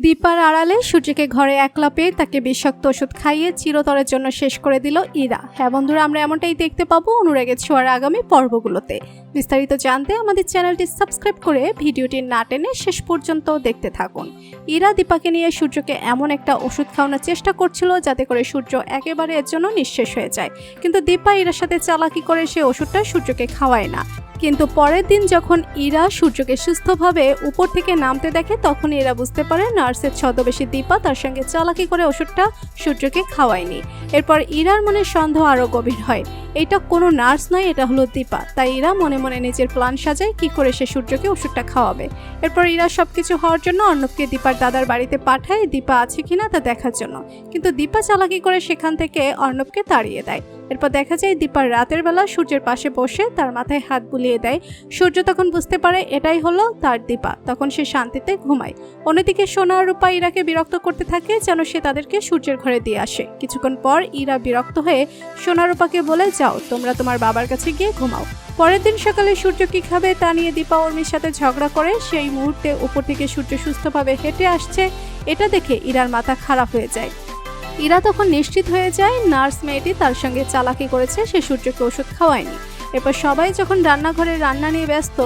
দীপার আড়ালে সূর্যকে ঘরে একলা পেয়ে তাকে বিষাক্ত ওষুধ খাইয়ে চিরতরের জন্য শেষ করে দিল ইরা। হ্যাঁ বন্ধুরা, আমরা এমনটাই দেখতে পাবো অনুরাগের ছোঁয়ার আগামী পর্বগুলোতে। বিস্তারিত জানতে আমাদের চ্যানেলটি সাবস্ক্রাইব করে ভিডিওটি না টেনে শেষ পর্যন্ত দেখতে থাকুন। ইরা দীপাকে নিয়ে সূর্যকে এমন একটা ওষুধ খাওয়ানোর চেষ্টা করছিল যাতে করে সূর্য একেবারে এর জন্য নিঃশেষ হয়ে যায়, কিন্তু দীপা ইরার সাথে চালাকি করে সে ওষুধটা সূর্যকে খাওয়ায় না। কিন্তু পরের দিন যখন ইরা সূর্যকে সুস্থভাবে উপর থেকে নামতে দেখে তখন ইরা বুঝতে পারে নার্সের ছদ্মবেশী দীপা তার সঙ্গে চালাকি করে ওষুধটা সূর্যকে খাওয়ায়নি। এরপর ইরার মনে সন্দেহ আরো গভীর হয়, এটা কোনো নার্স নয়, এটা হলো দীপা। তাই ইরা মনে মনে নিজের প্ল্যান সাজায় কি করে সে সূর্যকে ওষুধটা খাওয়াবে। এরপর ইরা সবকিছু হওয়ার জন্য অর্ণবকে দীপার দাদার বাড়িতে পাঠায় দীপা আছে কিনা তা দেখার জন্য, কিন্তু দীপা চালাকি করে সেখান থেকে অর্ণবকে তাড়িয়ে দেয়। এরপর দেখা যায় দীপার রাতের বেলা সূর্যের পাশে বসে তার মাথায় হাত বুলিয়ে দেয়। সূর্য তখন বুঝতে পারে এটাই হলো তার দীপা, তখন সে শান্তিতে ঘুমায়। অন্যদিকে সোনা আর রূপা ইরাকে বিরক্ত করতে থাকে যেন সে তাদেরকে সূর্যের ঘরে দিয়ে আসে। কিছুক্ষণ পর ইরা বিরক্ত হয়ে সোনা রূপাকে বলে, যাও তোমরা তোমার বাবার কাছে গিয়ে ঘুমাও। পরের দিন সকালে সূর্য কি খাবে তা নিয়ে দীপা উর্মির সাথে ঝগড়া করে। সেই মুহূর্তে উপর থেকে সূর্য সুস্থভাবে হেঁটে আসছে, এটা দেখে ইরার মাথা খারাপ হয়ে যায়। ইরা তখন নিশ্চিত হয়ে যায় নার্স মেয়েটি তার সঙ্গে চালাকি করেছে, সে সূর্যকে ওষুধ খাওয়ায়নি। এরপর সবাই যখন রান্নাঘরে রান্না নিয়ে ব্যস্ত,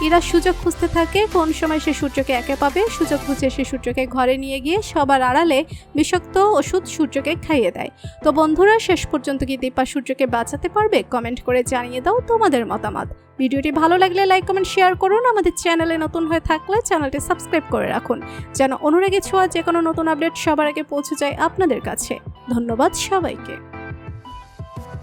ইরা সুযোগ খুঁজতে থাকে কোন সময় সে সূর্যকে একে পাবে। সুযোগ খুঁজে সে সূর্যকে ঘরে নিয়ে গিয়ে সবার আড়ালে বিষাক্ত ওষুধ সূর্যকে খাইয়ে দেয়। তো বন্ধুরা, শেষ পর্যন্ত কি দীপা সূর্যকে বাঁচাতে পারবে? কমেন্ট করে জানিয়ে দাও তোমাদের মতামত। ভিডিওটি ভালো লাগলে লাইক কমেন্ট শেয়ার করুন। আমাদের চ্যানেলে নতুন হয়ে থাকলে চ্যানেলটি সাবস্ক্রাইব করে রাখুন যেন অনুরাগের ছোঁয়া যে কোনো নতুন আপডেট সবার আগে পৌঁছে যায় আপনাদের কাছে। ধন্যবাদ সবাইকে।